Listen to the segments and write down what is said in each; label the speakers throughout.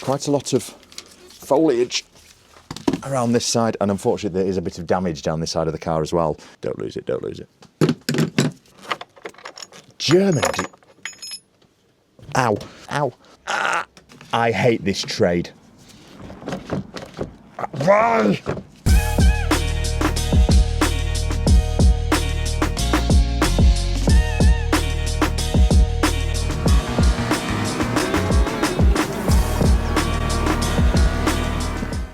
Speaker 1: quite a lot of foliage around this side, and unfortunately there is a bit of damage down this side of the car as well. Don't lose it, don't lose it. German. Ow, ow. Ah, I hate this trade. Why?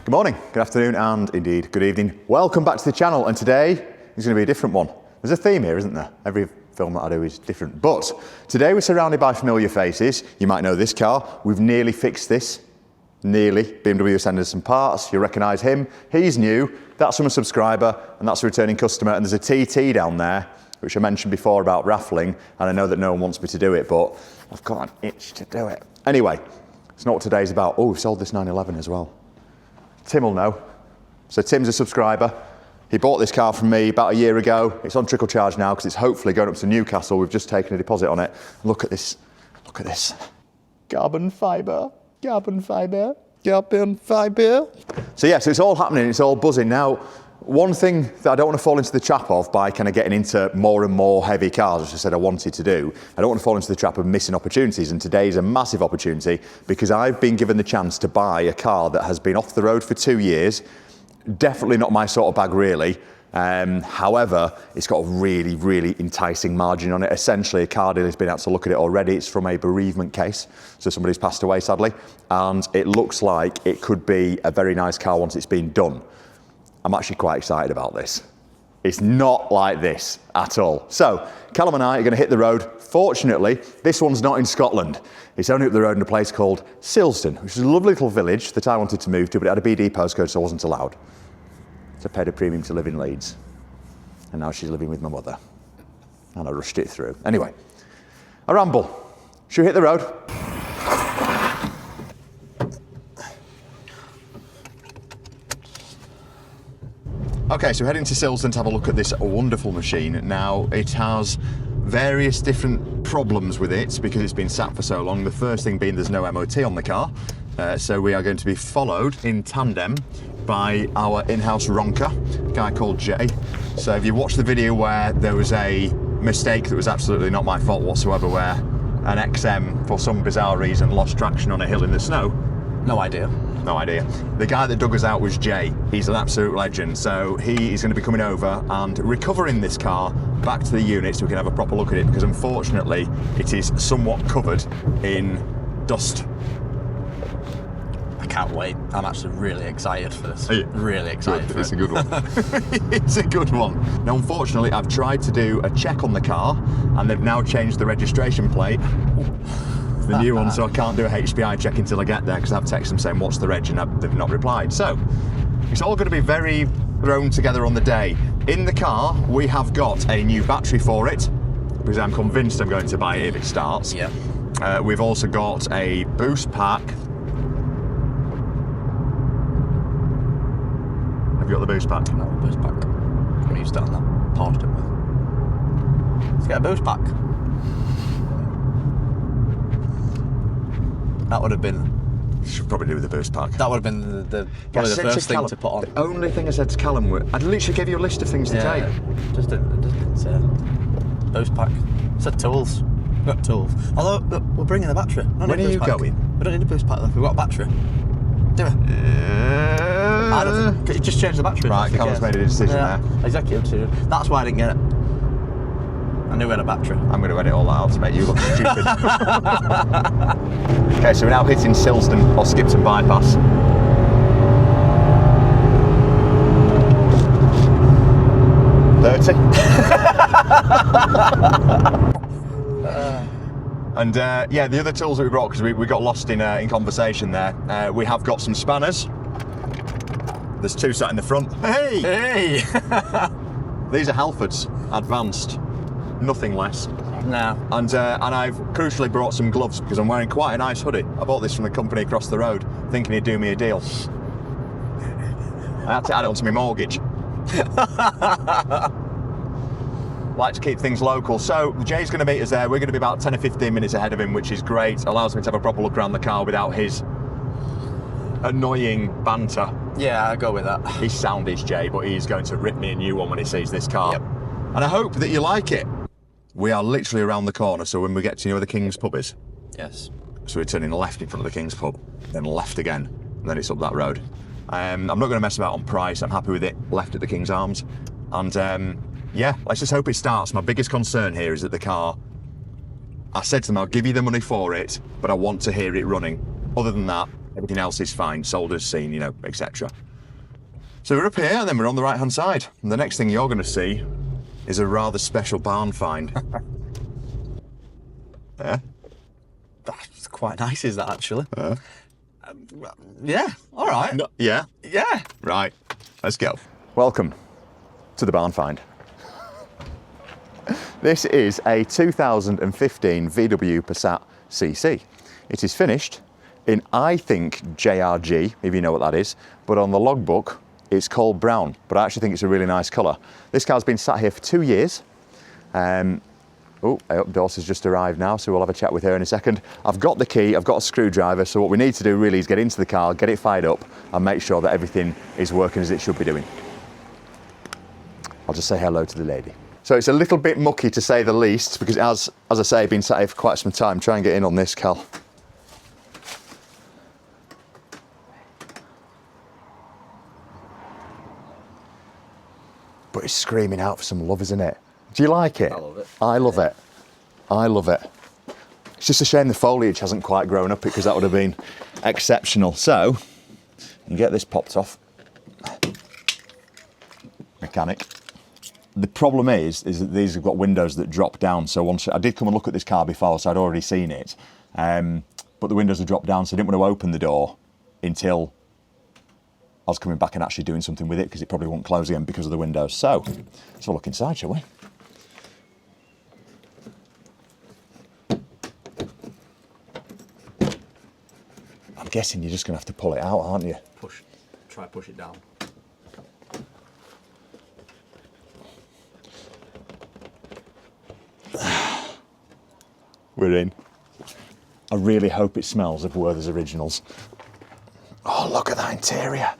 Speaker 1: Good morning, good afternoon, and indeed good evening. Welcome back to the channel, and today is going to be a different one. There's a theme here, isn't there? Every film that I do is different. But today we're surrounded by familiar faces. You might know this car. We've nearly fixed this. Nearly. BMW sent us some parts. You'll recognise him. He's new. That's from a subscriber, and that's a returning customer. And there's a TT down there, which I mentioned before about raffling, and I know that no one wants me to do it, but I've got an itch to do it. Anyway, it's not what today's about. Oh, we've sold this 911 as well. Tim will know. So Tim's a subscriber. He bought this car from me about a year ago. It's on trickle charge now because it's hopefully going up to Newcastle. We've just taken a deposit on it. Look at this. Look at this. Carbon fibre. Carbon fibre. Carbon fibre. So yeah, so it's all happening. It's all buzzing. Now, one thing that I don't want to fall into the trap of by kind of getting into more and more heavy cars, which I said I wanted to do, I don't want to fall into the trap of missing opportunities, and today's a massive opportunity because I've been given the chance to buy a car that has been off the road for 2 years. Definitely not my sort of bag really. However, it's got a really, really enticing margin on it. Essentially, a car dealer's been able to look at it already. It's from a bereavement case, so somebody's passed away sadly, and it looks like it could be a very nice car once it's been done. I'm actually quite excited about this. It's not like this at all. So, Callum and I are going to hit the road. Fortunately, this one's not in Scotland. It's only up the road in a place called Silsden, which is a lovely little village that I wanted to move to, but it had a BD postcode, so I wasn't allowed. So I paid a premium to live in Leeds. And now she's living with my mother. And I rushed it through. Anyway, a ramble. Should we hit the road? Okay, so we're heading to Silsden to have a look at this wonderful machine. Now, it has various different problems with it because it's been sat for so long. The first thing being there's no MOT on the car. So we are going to be followed in tandem by our in-house ronker, a guy called Jay. So if you watched the video where there was a mistake that was absolutely not my fault whatsoever, where an XM, for some bizarre reason, lost traction on a hill in the snow.
Speaker 2: No idea.
Speaker 1: No idea. The guy that dug us out was Jay. He's an absolute legend. So he is going to be coming over and recovering this car back to the unit so we can have a proper look at it, because unfortunately it is somewhat covered in dust.
Speaker 2: I can't wait. I'm actually really excited for this. Really
Speaker 1: Good.
Speaker 2: excited for it.
Speaker 1: It's a good one. It's a good one. Now, unfortunately, I've tried to do a check on the car and they've now changed the registration plate. The new one, so I can't do a HPI check until I get there because I've texted them saying what's the reg and they've not replied. So it's all going to be very thrown together on the day. In the car we have got a new battery for it because I'm convinced I'm going to buy it if it starts.
Speaker 2: Yeah.
Speaker 1: We've also got a boost pack. Have you got the boost pack?
Speaker 2: No, boost pack. I'm going to use that on that paused it with. Let's get a boost pack. That would have been...
Speaker 1: Should probably do with the boost pack.
Speaker 2: That would have been probably the first thing to put on.
Speaker 1: The only thing I said to Callum was, I literally gave you a list of things to take.
Speaker 2: Just didn't say boost pack. It said tools. We've got tools. Although, look, we're bringing the battery.
Speaker 1: When are you going?
Speaker 2: We don't need a boost pack though. We've got a battery. Do we? I don't think. You just change the battery.
Speaker 1: Right, Callum's made a decision there.
Speaker 2: Executive decision. That's why I didn't get it. I knew we had a battery.
Speaker 1: I'm going to edit all out to make you look stupid. Okay, so we're now hitting Silsden or Skipton bypass. And yeah, the other tools that we brought, because we got lost in conversation there, we have got some spanners. There's two sat in the front. Hey!
Speaker 2: Hey!
Speaker 1: These are Halfords, advanced, nothing less.
Speaker 2: No.
Speaker 1: And I've crucially brought some gloves because I'm wearing quite a nice hoodie. I bought this from the company across the road, thinking he'd do me a deal. I had to add it onto my mortgage. Like to keep things local. So Jay's going to meet us there. We're going to be about 10 or 15 minutes ahead of him, which is great. Allows me to have a proper look around the car without his annoying banter.
Speaker 2: Yeah, I go with that.
Speaker 1: His sound is Jay, but he's going to rip me a new one when he sees this car.
Speaker 2: Yep.
Speaker 1: And I hope that you like it. We are literally around the corner, so when we get to, you know where the King's pub is?
Speaker 2: Yes.
Speaker 1: So we're turning left in front of the King's pub, then left again, and then it's up that road. I'm not going to mess about on price. I'm happy with it. Left at the King's Arms. And yeah, let's just hope it starts. My biggest concern here is that the car, I said to them, I'll give you the money for it, but I want to hear it running. Other than that, everything else is fine. Sold as seen, you know, etc. So we're up here, and then we're on the right-hand side. And the next thing you're going to see is a rather special barn find. Yeah?
Speaker 2: That's quite nice, is that, actually? Yeah, all right.
Speaker 1: No, yeah?
Speaker 2: Yeah.
Speaker 1: Right, let's go. Welcome to the barn find. This is a 2015 VW Passat CC. It is finished in, I think, JRG, if you know what that is, but on the logbook, it's called brown, but I actually think it's a really nice colour. This car's been sat here for 2 years. Oh, I hope Dorsa's just arrived now, so we'll have a chat with her in a second. I've got the key, I've got a screwdriver, so what we need to do really is get into the car, get it fired up, and make sure that everything is working as it should be doing. I'll just say hello to the lady. So it's a little bit mucky to say the least, because as I say, I've been sat here for quite some time. Try and get in on this, Cal. But it's screaming out for some love, isn't it? Do you like it?
Speaker 2: I love it.
Speaker 1: I love it. I love it. It's just a shame the foliage hasn't quite grown up, because that would have been exceptional. So, you can get this popped off. Mechanic. The problem is that these have got windows that drop down. So once I did come and look at this car before, so I'd already seen it. But the windows have dropped down, so I didn't want to open the door until I was coming back and actually doing something with it, because it probably won't close again because of the windows. So, let's have a look inside, shall we? I'm guessing you're just going to have to pull it out, aren't you?
Speaker 2: Try push it down.
Speaker 1: We're in. I really hope it smells of Werther's Originals. Oh, look at that interior.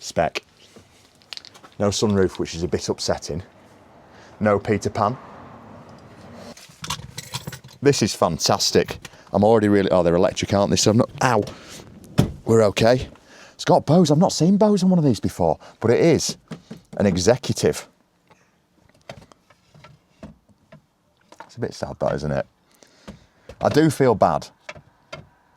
Speaker 1: Spec. No sunroof, which is a bit upsetting. No Peter Pan. This is fantastic. I'm already really... Oh, they're electric, aren't they? So I'm not... Ow! We're okay. It's got Bose. I've not seen Bose on one of these before, but it is an executive. It's a bit sad, that, isn't it? I do feel bad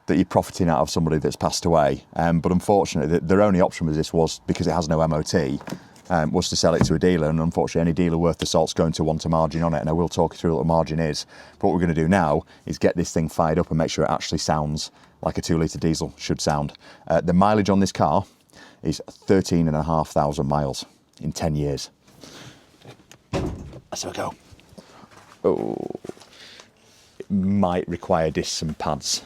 Speaker 1: that you're profiting out of somebody that's passed away, but unfortunately, their only option with this was, because it has no MOT, was to sell it to a dealer, and unfortunately any dealer worth the salt's going to want a margin on it, and I will talk you through what the margin is. But what we're going to do now is get this thing fired up and make sure it actually sounds like a 2-litre diesel should sound. The mileage on this car is 13,500 miles in 10 years. Let's have a go. Oh, it might require discs and pads.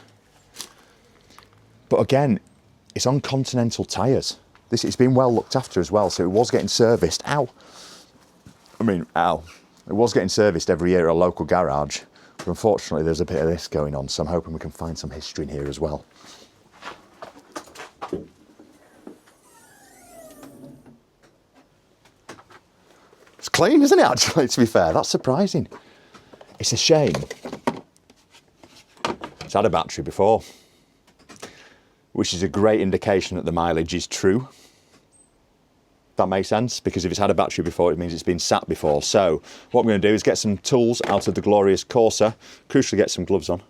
Speaker 1: But again, it's on Continental tyres. It's been well looked after as well, so it was getting serviced. Ow! I mean, ow. It was getting serviced every year at a local garage, but unfortunately there's a bit of this going on, so I'm hoping we can find some history in here as well. It's clean, isn't it, actually, to be fair? That's surprising. It's a shame. It's had a battery before, which is a great indication that the mileage is true. That makes sense, because if it's had a battery before, it means it's been sat before. So what I'm going to do is get some tools out of the glorious Corsa, crucially get some gloves on.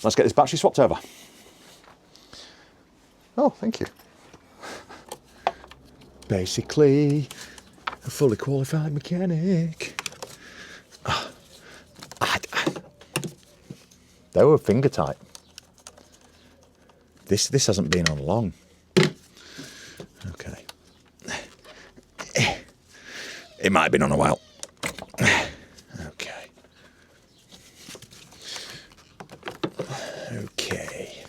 Speaker 1: Let's get this battery swapped over. Oh, thank you. Basically, a fully qualified mechanic. They were finger tight. This hasn't been on long. Okay. It might have been on a while. Okay. Okay.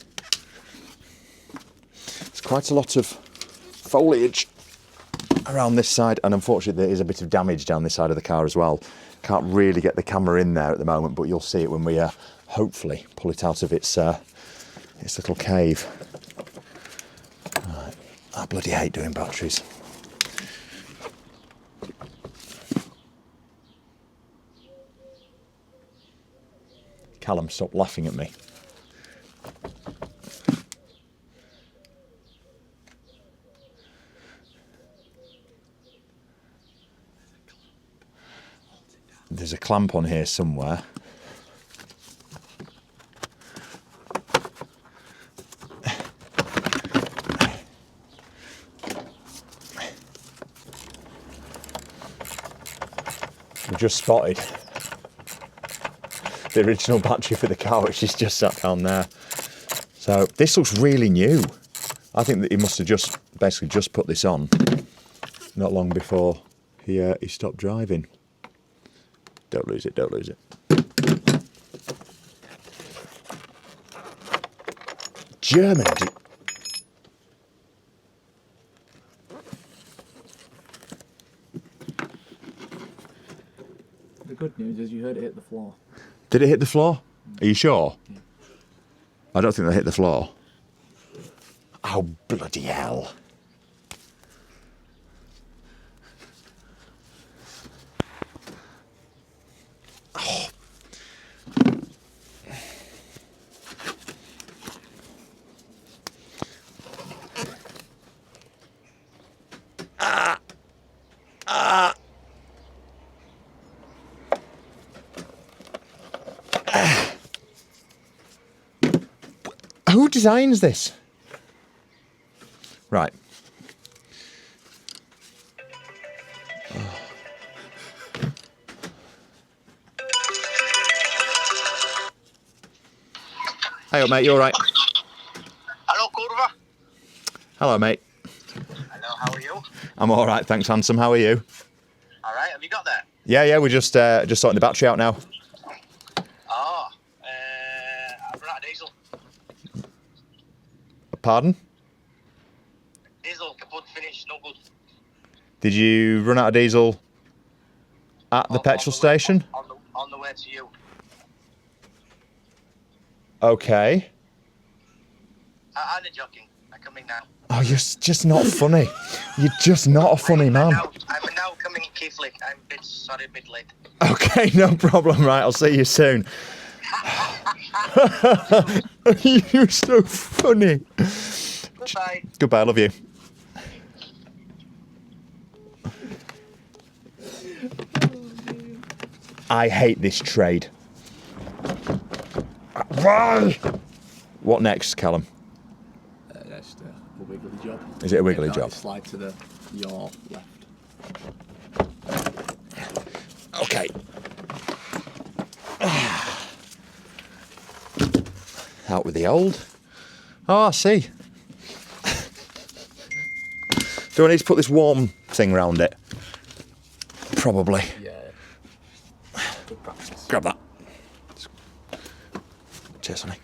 Speaker 1: There's quite a lot of foliage around this side, and unfortunately there is a bit of damage down this side of the car as well. Can't really get the camera in there at the moment, but you'll see it when we hopefully pull it out of its little cave. Right. I bloody hate doing batteries. Callum, stop laughing at me. There's a clamp on here somewhere. We just spotted the original battery for the car, which is just sat down there. So this looks really new. I think that he must have just basically just put this on not long before he stopped driving. Don't lose it, don't lose it. German.
Speaker 2: The good news is you heard it hit the floor.
Speaker 1: Did it hit the floor? Are you sure? Yeah. I don't think they hit the floor. Oh, bloody hell. Oh. Who designs this? Right. Oh. Hey up, mate, you alright?
Speaker 3: Hello, Curva.
Speaker 1: Hello, mate.
Speaker 3: Hello, how are you?
Speaker 1: I'm alright, thanks, handsome. How are you?
Speaker 3: Alright, have you got that?
Speaker 1: Yeah, we're just sorting the battery out now.
Speaker 3: Oh, I've run out of diesel.
Speaker 1: Pardon?
Speaker 3: Diesel, kaput, finished, no good.
Speaker 1: Did you run out of diesel at the petrol station?
Speaker 3: On the way to you.
Speaker 1: Okay.
Speaker 3: I'm not joking. I'm coming now.
Speaker 1: Oh, you're just not funny. You're just not a funny man.
Speaker 3: I'm now coming, Keithley. I'm a bit late.
Speaker 1: Okay, no problem. Right, I'll see you soon. You're so funny.
Speaker 3: Goodbye.
Speaker 1: Goodbye, I love you. I hate this trade. Why? What next, Callum?
Speaker 2: Just a wiggly job.
Speaker 1: Is it a wiggly job?
Speaker 2: Slide to your left.
Speaker 1: Okay. Out with the old. Oh, I see. Do I need to put this warm thing around it? Probably.
Speaker 2: Yeah. Good practice.
Speaker 1: Grab that. Cheers, honey.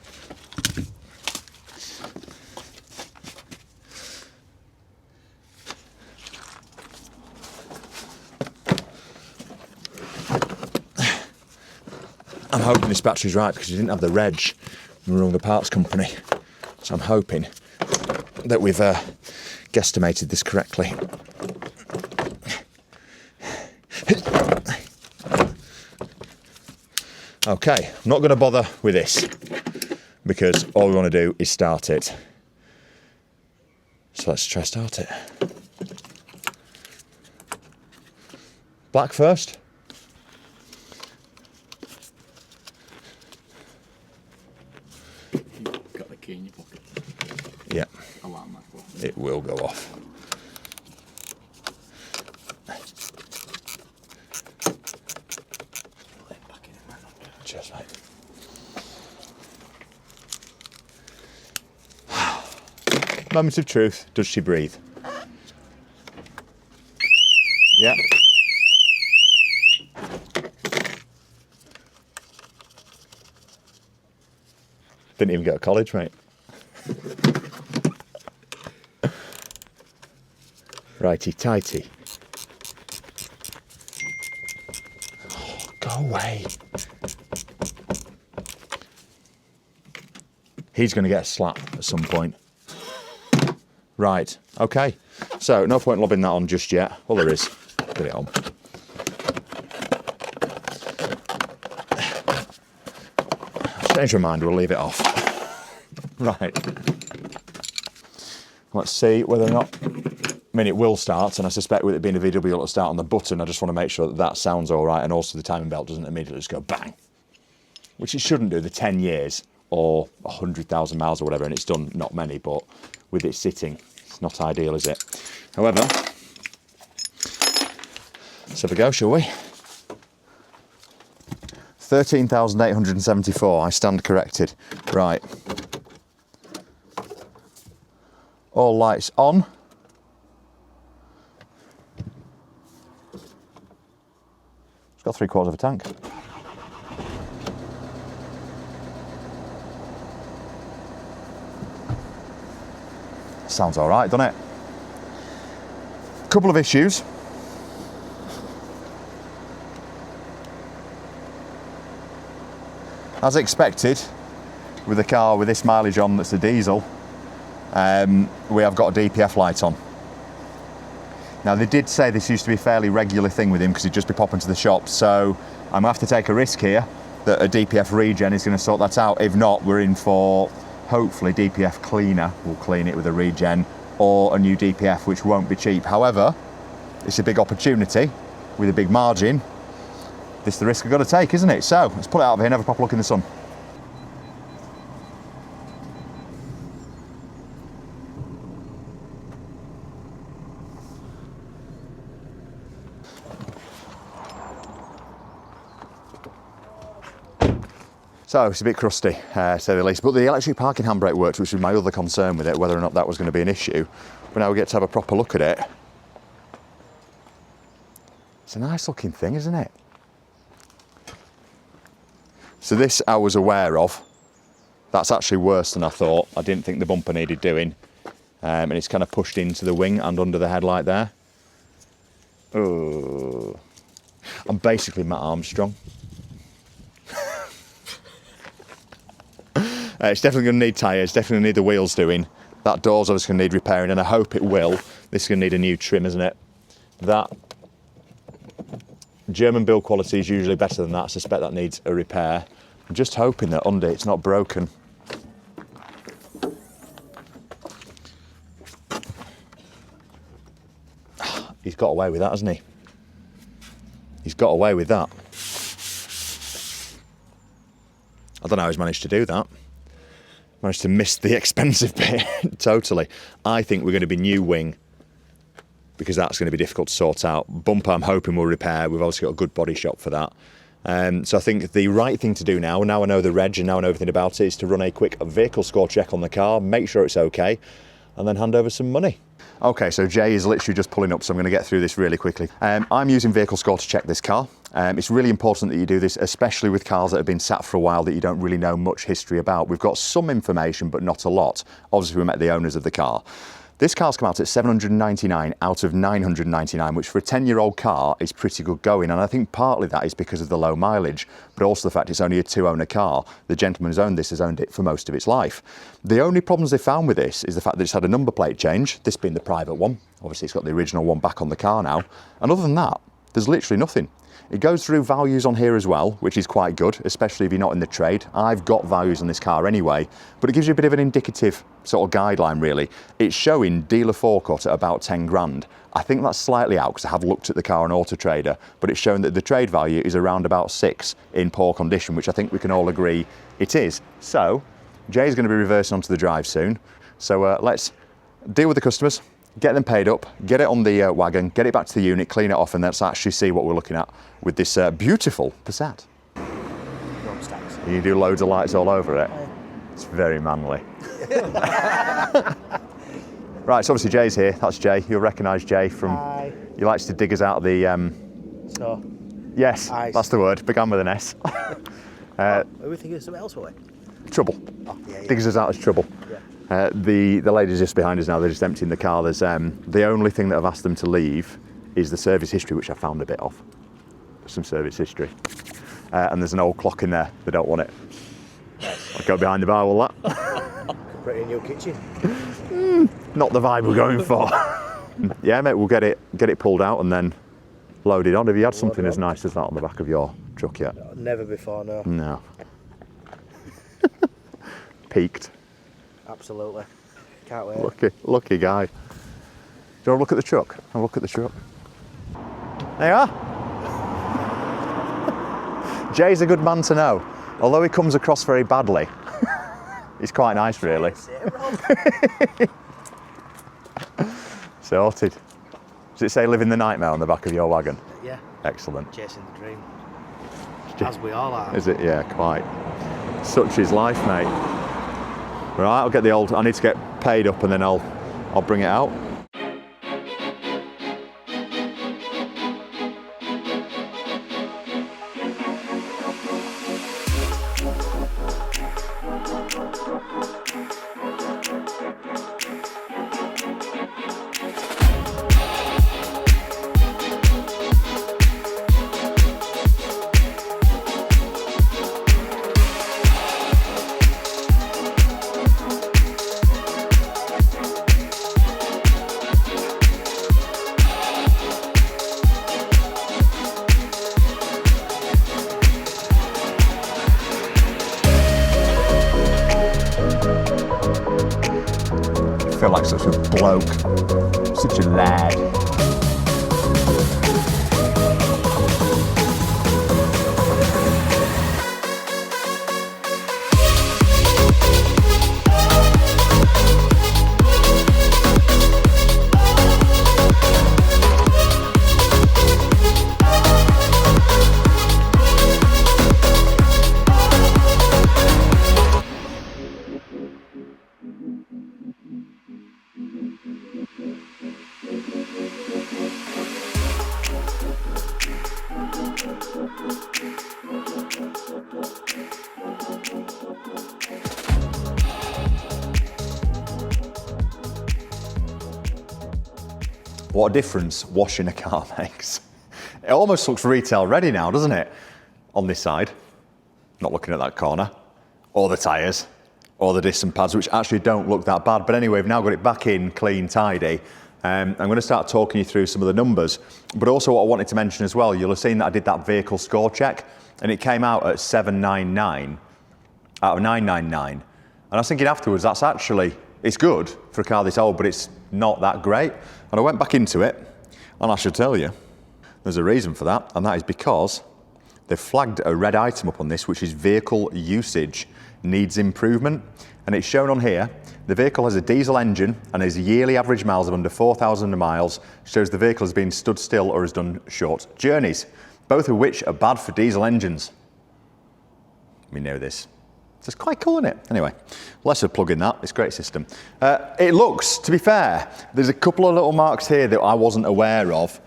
Speaker 1: I'm hoping this battery's right because we didn't have the reg when we rung the parts company. So I'm hoping that we've guesstimated this correctly. Okay, I'm not going to bother with this because all we want to do is start it. So let's try start it. Black first.
Speaker 2: You've got the key in your pocket.
Speaker 1: Yeah,
Speaker 2: Alarm might go off.
Speaker 1: it will go off. Cheers, mate. Moment of truth. Does she breathe? Yeah. Didn't even go to college, mate. Righty-tighty. Oh, go away. He's going to get a slap at some point. Right, okay. So, no point lobbing that on just yet. Well, there is. Get it on. Change your mind, we'll leave it off. Right. Let's see whether or not... I mean, it will start, and I suspect with it being a VW, it'll start on the button. I just want to make sure that that sounds all right, and also the timing belt doesn't immediately just go bang. Which it shouldn't do, the 10 years or 100,000 miles or whatever, and it's done not many, but with it sitting, it's not ideal, is it? However, let's have a go, shall we? 13,874, I stand corrected. Right. All lights on. It's got 3/4 of a tank. Sounds all right, doesn't it? Couple of issues. As expected, with a car with this mileage on that's a diesel, we have got a DPF light on. Now, they did say this used to be a fairly regular thing with him because he'd just be popping to the shop, so I'm going to have to take a risk here that a DPF regen is going to sort that out. If not, we're in for, hopefully, DPF cleaner will clean it with a regen, or a new DPF, which won't be cheap. However, it's a big opportunity with a big margin. This is the risk I've got to take, isn't it? So, let's pull it out of here and have a proper look in the sun. So it's a bit crusty, to say the least, but the electric parking handbrake worked, which was my other concern with it, whether or not that was going to be an issue. But now we get to have a proper look at it. It's a nice looking thing, isn't it? So this I was aware of. That's actually worse than I thought. I didn't think the bumper needed doing. And it's kind of pushed into the wing and under the headlight there. Oh, I'm basically Matt Armstrong. It's definitely going to need tyres, definitely need the wheels doing. That door's obviously going to need repairing, and I hope it will. This is going to need a new trim, isn't it? That German build quality is usually better than that. I suspect that needs a repair. I'm just hoping that under it's not broken. He's got away with that, hasn't he? He's got away with that. I don't know how he's managed to do that. Managed to miss the expensive bit totally. I think we're going to be new wing because that's going to be difficult to sort out. Bumper, I'm hoping we'll repair. We've obviously got a good body shop for that. So I think the right thing to do now I know the reg and now I know everything about it, is to run a quick vehicle score check on the car, make sure it's okay, and then hand over some money. Okay, so Jay is literally just pulling up, so I'm going to get through this really quickly. I'm using vehicle score to check this car. It's really important that you do this, especially with cars that have been sat for a while that you don't really know much history about. We've got some information, but not a lot. Obviously, we met the owners of the car. This car's come out at 799 out of 999, which for a 10-year-old car is pretty good going. And I think partly that is because of the low mileage, but also the fact it's only a 2-owner car. The gentleman who's owned this has owned it for most of its life. The only problems they found with this is the fact that it's had a number plate change, this being the private one. Obviously, it's got the original one back on the car now. And other than that, there's literally nothing. It goes through values on here as well, which is quite good, especially if you're not in the trade. I've got values on this car anyway, but it gives you a bit of an indicative sort of guideline, really. It's showing dealer forecourt at about 10 grand. I think that's slightly out because I have looked at the car on Auto Trader, but it's showing that the trade value is around about 6 in poor condition, which I think we can all agree it is. So, Jay's going to be reversing onto the drive soon. So let's deal with the customers, get them paid up, get it on the wagon, get it back to the unit, clean it off, and let's actually see what we're looking at with this beautiful Passat. You do loads of lights all over it. It's very manly. Right, so obviously Jay's here. That's Jay. You'll recognise Jay from...
Speaker 4: Hi.
Speaker 1: He likes to dig us out of the...
Speaker 4: So,
Speaker 1: Yes,
Speaker 4: Ice.
Speaker 1: that's the word. Began with an S.
Speaker 4: are we thinking of something else, were we?
Speaker 1: Trouble.
Speaker 4: Oh, yeah.
Speaker 1: Digs us out as trouble.
Speaker 4: Yeah.
Speaker 1: The ladies just behind us now, they're just emptying the car. There's the only thing that I've asked them to leave is the service history, which I found a bit of. Some service history. And there's an old clock in there. They don't want it. I'll go behind the bar, will that?
Speaker 2: Pretty new kitchen.
Speaker 1: Not the vibe we're going for. Yeah, mate, we'll get it pulled out and then loaded on. Have you had something as nice as that on the back of your truck yet?
Speaker 2: Never before, no.
Speaker 1: No. Peaked.
Speaker 2: Absolutely. Can't wait.
Speaker 1: Lucky guy. Do you want to look at the truck? Have a look at the truck. There you are. Jay's a good man to know. Although he comes across very badly, he's quite nice, really. Sorted. Does it say living the nightmare on the back of your wagon?
Speaker 2: Yeah.
Speaker 1: Excellent.
Speaker 2: Chasing the dream. As we all are.
Speaker 1: Is it? Yeah, quite. Such is life, mate. Right, I'll get the old, I need to get paid up and then I'll bring it out. I feel like such a bloke, such a lad. What a difference washing a car makes. It almost looks retail ready now, doesn't it? On this side, not looking at that corner, or the tyres, or the disc and pads, which actually don't look that bad. But anyway, we've now got it back in, clean, tidy. I'm going to start talking you through some of the numbers, but also what I wanted to mention as well, you'll have seen that I did that vehicle score check, and it came out at 799 out of 999. And I was thinking afterwards, that's actually, it's good for a car this old, but it's not that great. And I went back into it, and I should tell you, there's a reason for that, and that is because they've flagged a red item up on this, which is vehicle usage needs improvement. And it's shown on here, the vehicle has a diesel engine and has yearly average miles of under 4,000 miles, shows the vehicle has been stood still or has done short journeys, both of which are bad for diesel engines. We know this. So it's quite cool, isn't it? Anyway, let's plug in that. It's a great system. It looks, to be fair, there's a couple of little marks here that I wasn't aware of.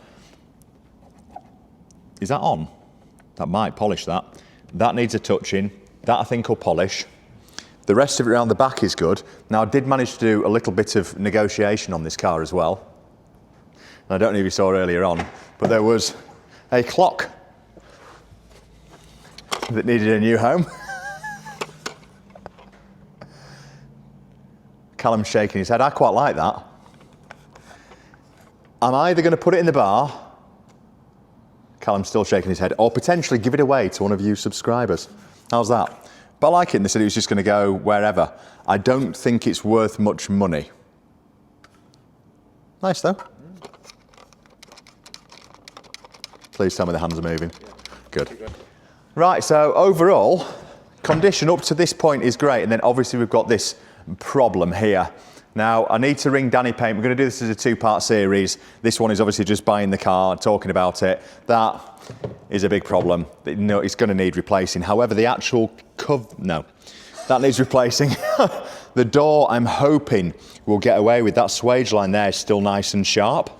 Speaker 1: Is that on? That might polish that. That needs a touch in. That I think will polish. The rest of it around the back is good. Now I did manage to do a little bit of negotiation on this car as well. And I don't know if you saw earlier on, but there was a clock that needed a new home. Callum's shaking his head. I quite like that. I'm either going to put it in the bar, Callum's still shaking his head, or potentially give it away to one of you subscribers. How's that? But I like it, and they said it was just going to go wherever. I don't think it's worth much money. Nice though. Please tell me the hands are moving. Yeah. Good. Right, so overall, condition up to this point is great, and then obviously we've got this problem here. Now, I need to ring Danny Paint. We're going to do this as a two-part series. This one is obviously just buying the car, talking about it. That is a big problem. It's going to need replacing. However, the actual that needs replacing. The door, I'm hoping, will get away with. That swage line there is still nice and sharp,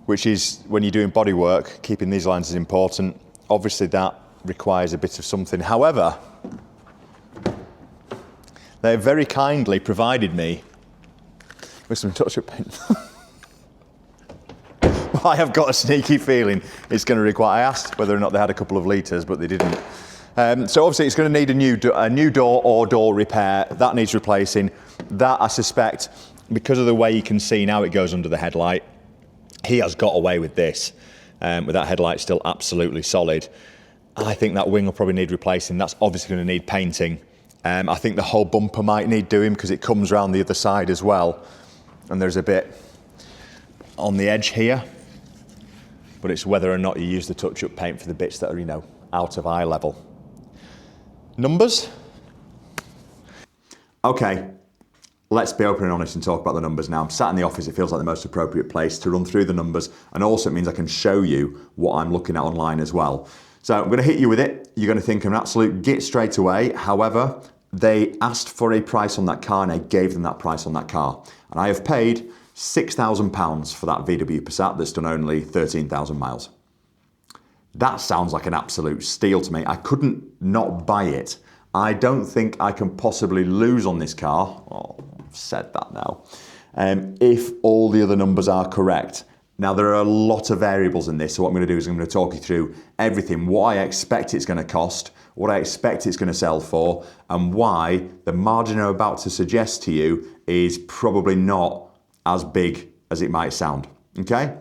Speaker 1: which is, when you're doing bodywork, keeping these lines is important. Obviously, that requires a bit of something. However, They very kindly provided me with some touch-up paint. Well, I have got a sneaky feeling it's going to require, I asked whether or not they had a couple of litres, but they didn't. So obviously it's going to need a new door or door repair. That needs replacing. That, I suspect, because of the way you can see now it goes under the headlight, he has got away with this, with that headlight still absolutely solid. I think that wing will probably need replacing. That's obviously going to need painting. I think the whole bumper might need doing because it comes around the other side as well. And there's a bit on the edge here. But it's whether or not you use the touch-up paint for the bits that are, you know, out of eye level. Numbers? Okay, let's be open and honest and talk about the numbers now. I'm sat in the office, it feels like the most appropriate place to run through the numbers, and also it means I can show you what I'm looking at online as well. So I'm going to hit you with it. You're going to think I'm an absolute git straight away. However, they asked for a price on that car and I gave them that price on that car. And I have paid £6,000 for that VW Passat that's done only 13,000 miles. That sounds like an absolute steal to me. I couldn't not buy it. I don't think I can possibly lose on this car. Oh, I've said that now. If all the other numbers are correct. Now, there are a lot of variables in this, so what I'm going to do is I'm going to talk you through everything, what I expect it's going to cost, what I expect it's going to sell for, and why the margin I'm about to suggest to you is probably not as big as it might sound, okay?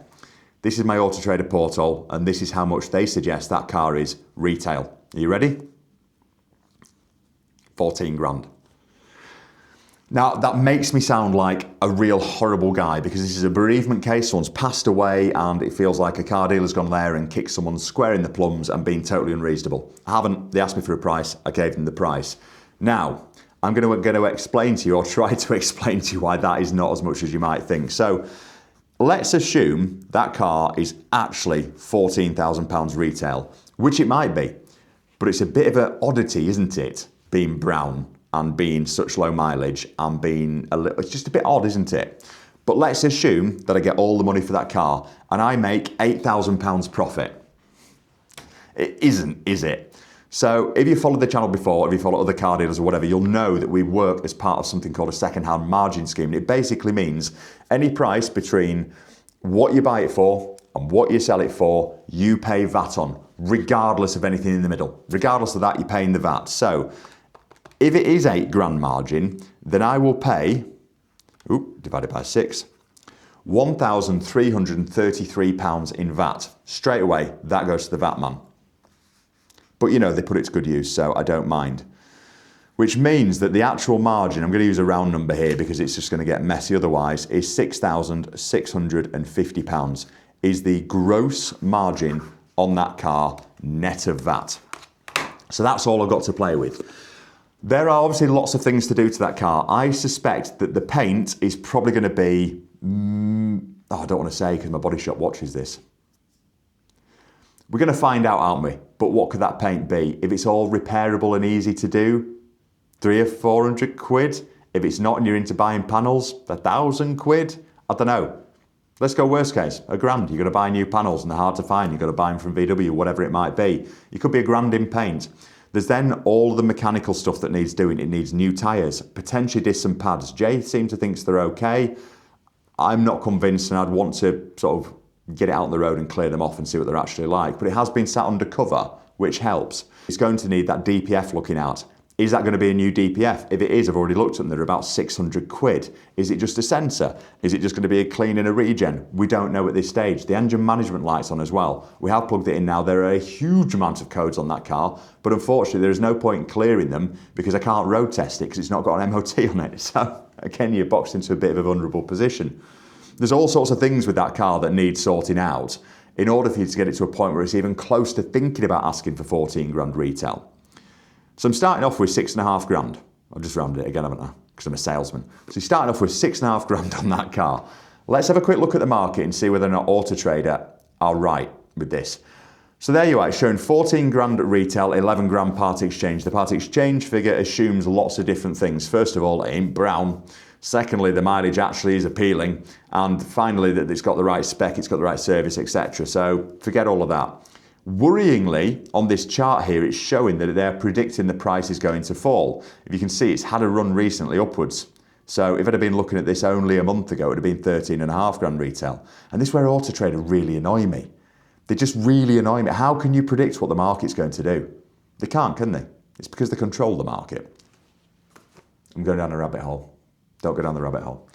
Speaker 1: This is my Auto Trader portal, and this is how much they suggest that car is retail. Are you ready? 14 grand. Now, that makes me sound like a real horrible guy because this is a bereavement case. Someone's passed away and it feels like a car dealer's gone there and kicked someone square in the plums and been totally unreasonable. I haven't. They asked me for a price. I gave them the price. Now, I'm going to explain to you, or try to explain to you, why that is not as much as you might think. So, let's assume that car is actually £14,000 retail, which it might be. But it's a bit of an oddity, isn't it? Being brown and being such low mileage and being a little, it's just a bit odd, isn't it? But let's assume that I get all the money for that car and I make £8,000 profit. It isn't, is it? So if you followed the channel before, if you follow other car dealers or whatever, you'll know that we work as part of something called a second-hand margin scheme. It basically means any price between what you buy it for and what you sell it for, you pay VAT on, regardless of anything in the middle. Regardless of that, you're paying the VAT. So if it is £8 grand margin, then I will pay, divided by 6, £1,333 in VAT. Straight away, that goes to the VAT man. But you know, they put it to good use, so I don't mind. Which means that the actual margin, I'm going to use a round number here because it's just going to get messy otherwise, is £6,650 is the gross margin on that car net of VAT. So that's all I've got to play with. There are obviously lots of things to do to that car. I suspect that the paint is probably going to be, I don't want to say because my body shop watches this. We're going to find out, aren't we? But what could that paint be? If it's all repairable and easy to do, 300 or 400 quid. If it's not and you're into buying panels, 1,000 quid. I don't know. Let's go worst case, £1 grand. You've got to buy new panels and they're hard to find. You've got to buy them from VW, whatever it might be. It could be £1 grand in paint. There's then all the mechanical stuff that needs doing. It needs new tyres, potentially discs and pads. Jay seems to think they're okay. I'm not convinced and I'd want to sort of get it out on the road and clear them off and see what they're actually like. But it has been sat undercover, which helps. It's going to need that DPF looking at. Is that going to be a new DPF? If it is, I've already looked at them, they're about 600 quid. Is it just a sensor? Is it just going to be a clean and a regen? We don't know at this stage. The engine management light's on as well. We have plugged it in now. There are a huge amount of codes on that car, but unfortunately there is no point in clearing them because I can't road test it because it's not got an MOT on it. So again, you're boxed into a bit of a vulnerable position. There's all sorts of things with that car that need sorting out in order for you to get it to a point where it's even close to thinking about asking for 14 grand retail. So I'm starting off with 6.5 grand. I've just rounded it again, haven't I? Because I'm a salesman. So you're starting off with 6.5 grand on that car. Let's have a quick look at the market and see whether or not Auto Trader are right with this. So there you are, it's showing 14 grand at retail, 11 grand part exchange. The part exchange figure assumes lots of different things. First of all, it ain't brown. Secondly, the mileage actually is appealing. And finally, that it's got the right spec, it's got the right service, etc. So forget all of that. Worryingly, on this chart here, it's showing that they're predicting the price is going to fall. If you can see, it's had a run recently upwards. So if I'd have been looking at this only a month ago, it would have been 13.5 grand retail. And this is where Auto Trader really annoy me. They just really annoy me. How can you predict what the market's going to do? They can't, can they? It's because they control the market. I'm going down a rabbit hole. Don't go down the rabbit hole.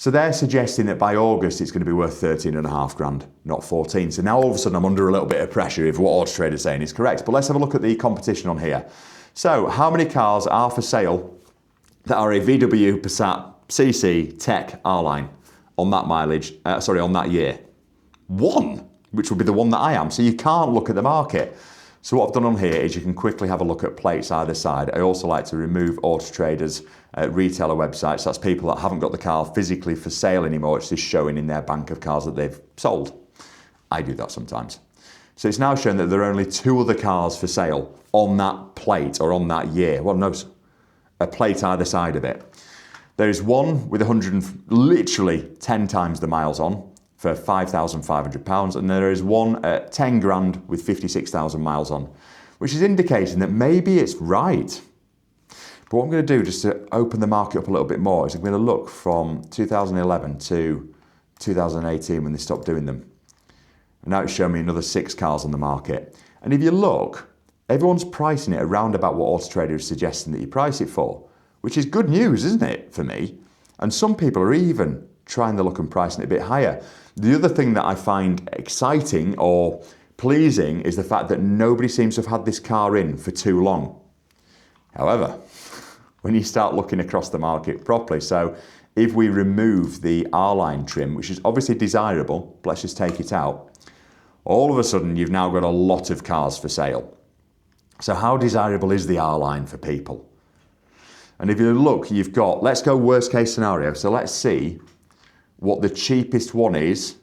Speaker 1: So they're suggesting that by August it's going to be worth 13.5 grand, not 14. So now all of a sudden I'm under a little bit of pressure if what Auto Trader's saying is correct. But let's have a look at the competition on here. So how many cars are for sale that are a VW, Passat, CC, Tech, R-Line on that mileage, on that year? One, which would be the one that I am. So you can't look at the market. So what I've done on here is you can quickly have a look at plates either side. I also like to remove Auto Trader's retailer websites. That's people that haven't got the car physically for sale anymore. It's just showing in their bank of cars that they've sold. I do that sometimes. So it's now showing that there are only 2 other cars for sale on that plate or on that year. Well, no, a plate either side of it. There is one with literally 10 times the miles on for £5,500, and there is one at 10 grand with 56,000 miles on, which is indicating that maybe it's right. But what I'm going to do, just to open the market up a little bit more, is I'm going to look from 2011 to 2018 when they stopped doing them. And now it's showing me another 6 cars on the market. And if you look, everyone's pricing it around about what Auto Trader is suggesting that you price it for, which is good news, isn't it, for me? And some people are even trying to look and pricing it a bit higher. The other thing that I find exciting or pleasing is the fact that nobody seems to have had this car in for too long. However, when you start looking across the market properly, so if we remove the R-Line trim, which is obviously desirable, but let's just take it out, all of a sudden you've now got a lot of cars for sale. So how desirable is the R-Line for people? And if you look, you've got, let's go worst case scenario. So let's see what the cheapest one is,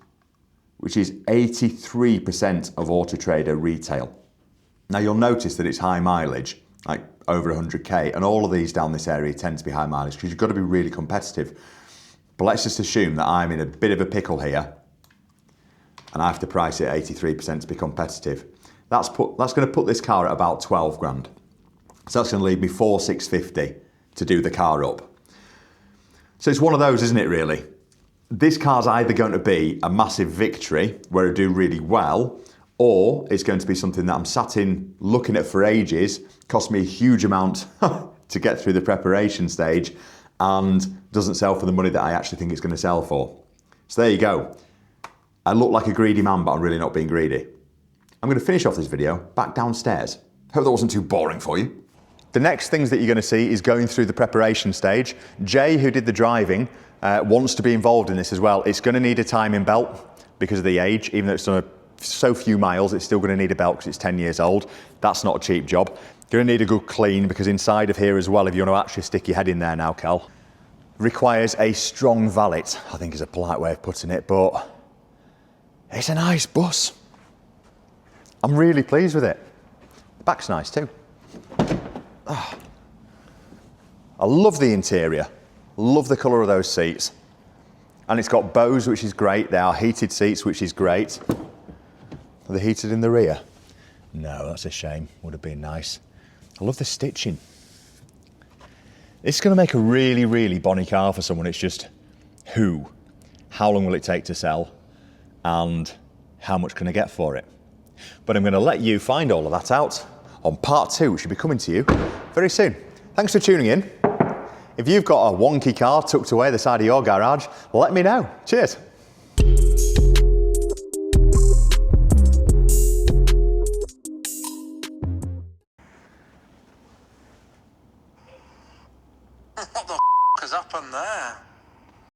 Speaker 1: which is 83% of Auto Trader retail. Now you'll notice that it's high mileage, like over 100k, and all of these down this area tend to be high mileage because you've got to be really competitive. But let's just assume that I'm in a bit of a pickle here and I have to price it at 83% to be competitive. That's going to put this car at about 12 grand. So that's going to leave me 4,650 to do the car up. So it's one of those, isn't it, really? This car's either going to be a massive victory where I do really well, or it's going to be something that I'm sat in looking at for ages, cost me a huge amount to get through the preparation stage, and doesn't sell for the money that I actually think it's going to sell for. So there you go. I look like a greedy man, but I'm really not being greedy. I'm going to finish off this video back downstairs. Hope that wasn't too boring for you. The next things that you're going to see is going through the preparation stage. Jay, who did the driving, wants to be involved in this as well. It's going to need a timing belt because of the age. Even though it's done so few miles, it's still going to need a belt because it's 10 years old. That's not a cheap job. Going to need a good clean because inside of here as well, if you want to actually stick your head in there now, Cal, requires a strong valet, I think is a polite way of putting it, but it's a nice bus. I'm really pleased with it. The back's nice too. Oh. I love the interior. Love the colour of those seats. And it's got bows, which is great. They are heated seats, which is great. Are they heated in the rear? No, that's a shame. Would have been nice. I love the stitching. It's going to make a really, really bonny car for someone. It's just how long will it take to sell, and how much can I get for it? But I'm going to let you find all of that out on part 2, which should be coming to you very soon. Thanks for tuning in. If you've got a wonky car tucked away the side of your garage, let me know. Cheers.
Speaker 3: What the f*** has happened there?